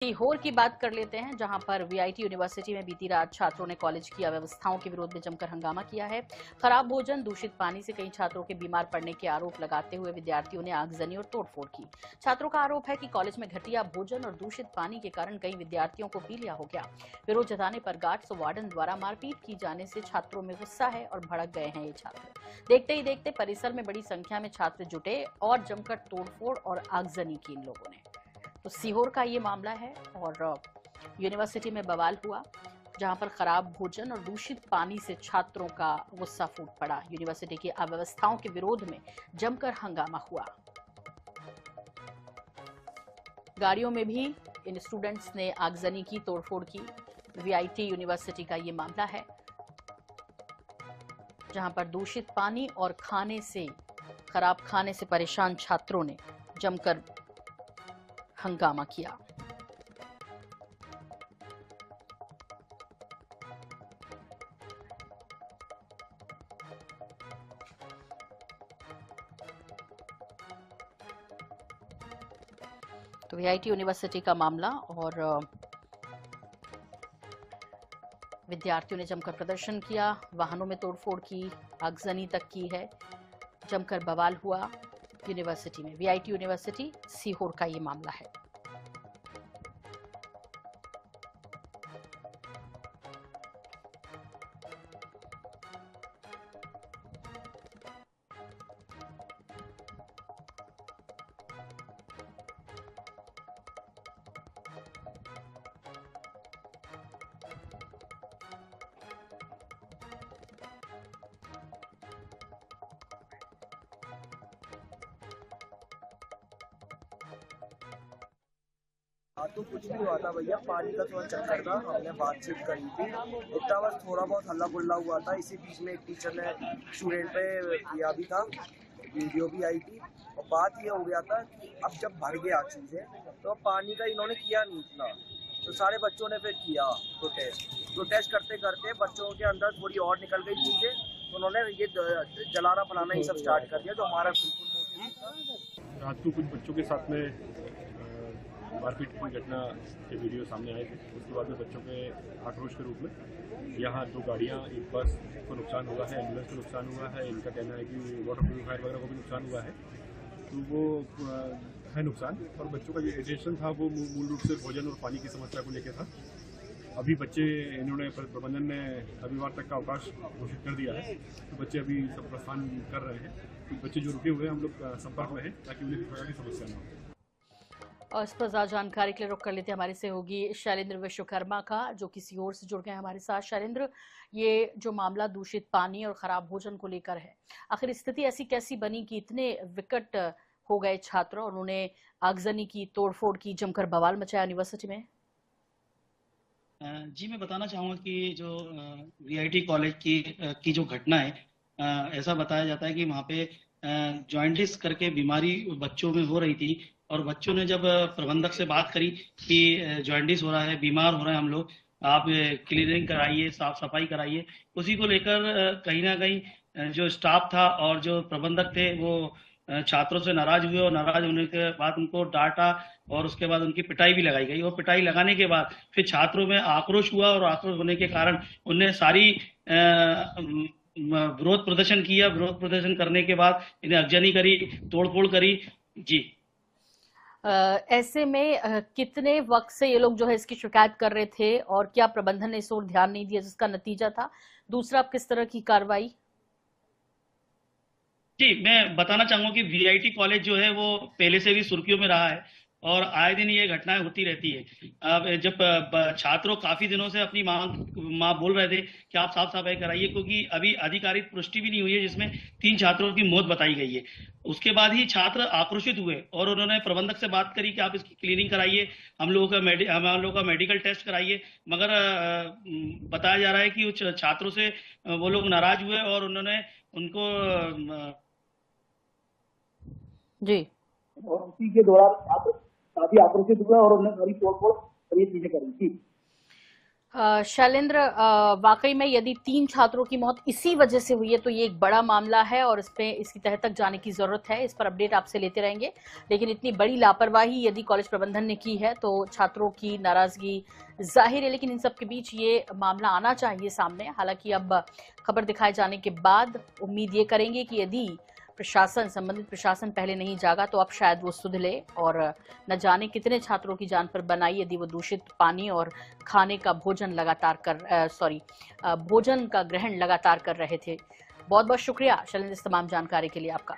सीहोर की बात कर लेते हैं, जहां पर वीआईटी यूनिवर्सिटी में बीती रात छात्रों ने कॉलेज की अव्यवस्थाओं के विरोध में जमकर हंगामा किया है। खराब भोजन, दूषित पानी से कई छात्रों के बीमार पड़ने के आरोप लगाते हुए विद्यार्थियों ने आगजनी और तोड़फोड़ की। छात्रों का आरोप है कि कॉलेज में घटिया भोजन और दूषित पानी के कारण कई विद्यार्थियों को पीलिया हो गया। विरोध जताने पर गार्ड्स और वार्डन द्वारा मारपीट की जाने से छात्रों में गुस्सा है और भड़क गए हैं ये छात्र। देखते ही देखते परिसर में बड़ी संख्या में छात्र जुटे और जमकर तोड़फोड़ और आगजनी की इन लोगों ने। तो सीहोर का ये मामला है और यूनिवर्सिटी में बवाल हुआ, जहां पर खराब भोजन और दूषित पानी से छात्रों का गुस्सा फूट पड़ा। यूनिवर्सिटी की अव्यवस्थाओं के विरोध में जमकर हंगामा हुआ। गाड़ियों में भी इन स्टूडेंट्स ने आगजनी की, तोड़फोड़ की। वीआईटी यूनिवर्सिटी का ये मामला है, जहां पर दूषित पानी और खराब खाने से परेशान छात्रों ने जमकर हंगामा किया। तो वीआईटी यूनिवर्सिटी का मामला, और विद्यार्थियों ने जमकर प्रदर्शन किया, वाहनों में तोड़फोड़ की, आगजनी तक की है। जमकर बवाल हुआ यूनिवर्सिटी में। वीआईटी यूनिवर्सिटी सीहोर का ये मामला है। हाँ तो कुछ नहीं हुआ था भैया, पानी का थोड़ा चक्कर था, हमने बातचीत करी थी, इतना बस थोड़ा बहुत हल्ला गुल्ला हुआ था। इसी बीच में एक टीचर ने स्टूडेंट पे किया भी था, वीडियो भी आई थी। और बात ये हो गया था कि अब जब भर गया चीज़ें तो पानी का इन्होंने किया नहीं इतना, तो सारे बच्चों ने फिर किया प्रोटेस्ट करते करते बच्चों के अंदर थोड़ी और निकल गई चीज़ें, तो उन्होंने ये जलाना फलाना ये सब स्टार्ट कर दिया, जो हमारा बिल्कुल मोटिव था। रात को कुछ बच्चों के साथ में मारपीट की घटना के वीडियो सामने आए थे। उसके बाद में बच्चों के आक्रोश के रूप में यहाँ 2 गाड़ियाँ, एक बस को नुकसान हुआ है, एम्बुलेंस को नुकसान हुआ है। इनका कहना है कि वाटर प्यूरीफायर वगैरह को भी नुकसान हुआ है, तो वो है नुकसान। और बच्चों का जो एजिटेशन था वो मूल रूप से भोजन और पानी की समस्या को लेकर था। अभी बच्चे, इन्होंने प्रबंधन ने रविवार तक का अवकाश घोषित कर दिया है, तो बच्चे अभी सब प्रस्थान कर रहे हैं। तो बच्चे जो रुके हुए हैं हम लोग संपर्क में हैं, ताकि उन्हें किसी प्रकार की समस्या न हो। और इस पर ज्यादा जानकारी के लिए रुख कर लेते हैं हमारे सहयोगी शैलेंद्र विश्वकर्मा का, जो किसी और से जुड़ गए हैं हमारे साथ। शैलेंद्र, ये जो मामला दूषित पानी और खराब भोजन को लेकर है, आखिर स्थिति ऐसी कैसी बनी कि इतने विकट हो गए छात्र और उन्होंने आगजनी की, तोड़फोड़ की, जमकर बवाल मचाया यूनिवर्सिटी में? जी, मैं बताना चाहूँगा कि जो वीआईटी कॉलेज की जो घटना है, ऐसा बताया जाता है कि वहाँ पे जॉइंटिस करके बीमारी बच्चों में हो रही थी। और बच्चों ने जब प्रबंधक से बात करी कि जॉइंटिस हो रहा है, बीमार हो रहे हैं हम लोग, आप क्लीनिंग कराइए, साफ सफाई कराइए, उसी को लेकर कहीं ना कहीं जो स्टाफ था और जो प्रबंधक थे वो छात्रों से नाराज हुए, और नाराज होने के बाद उनको डांटा और उसके बाद उनकी पिटाई भी लगाई गई। और पिटाई लगाने के बाद फिर छात्रों में आक्रोश हुआ, और आक्रोश होने के कारण उन्हें सारी विरोध प्रदर्शन किया। विरोध प्रदर्शन करने के बाद इन्हें अगजनी करी, तोड़फोड़ करी। जी, ऐसे में कितने वक्त से ये लोग जो है इसकी शिकायत कर रहे थे, और क्या प्रबंधन ने इस ओर ध्यान नहीं दिया जिसका नतीजा था? दूसरा, अब किस तरह की कार्रवाई? जी, मैं बताना चाहूंगा कि वीआईटी कॉलेज जो है वो पहले से भी सुर्खियों में रहा है, और आए दिन ये घटनाएं होती रहती है। अब जब छात्रों काफी दिनों से अपनी माँ बोल रहे थे कि आप साफ सफाई कराइए, क्योंकि अभी आधिकारिक पुष्टि भी नहीं हुई है, जिसमें 3 छात्रों की मौत बताई गई है। उसके बाद ही छात्र आक्रोशित हुए और उन्होंने प्रबंधक से बात करी कि आप इसकी क्लीनिंग कराइए, हम लोगों का मेडिकल टेस्ट कराइए। मगर बताया जा रहा है कि छात्रों से वो लोग नाराज हुए, और उन्होंने उनको जी, और उसी के दौरान छात्र काफी आक्रोशित हुए और उन्होंने सारी तोड़फोड़ और ये चीजें करी थी। शैलेंद्र, वाकई में यदि 3 छात्रों की मौत इसी वजह से हुई है तो ये एक बड़ा मामला है और इसकी तह तक जाने की जरूरत है। इस पर अपडेट आपसे लेते रहेंगे, लेकिन इतनी बड़ी लापरवाही यदि कॉलेज प्रबंधन ने की है तो छात्रों की नाराजगी जाहिर है, लेकिन इन सब के बीच ये मामला आना चाहिए सामने। हालांकि अब खबर दिखाए जाने के बाद उम्मीद ये करेंगे कि यदि संबंधित प्रशासन पहले नहीं जागा तो अब शायद वो सुध ले और न जाने कितने छात्रों की जान पर बनाई यदि वो दूषित पानी और खाने का भोजन भोजन का ग्रहण लगातार कर रहे थे। बहुत बहुत शुक्रिया शैलेंद्र, इस तमाम जानकारी के लिए आपका।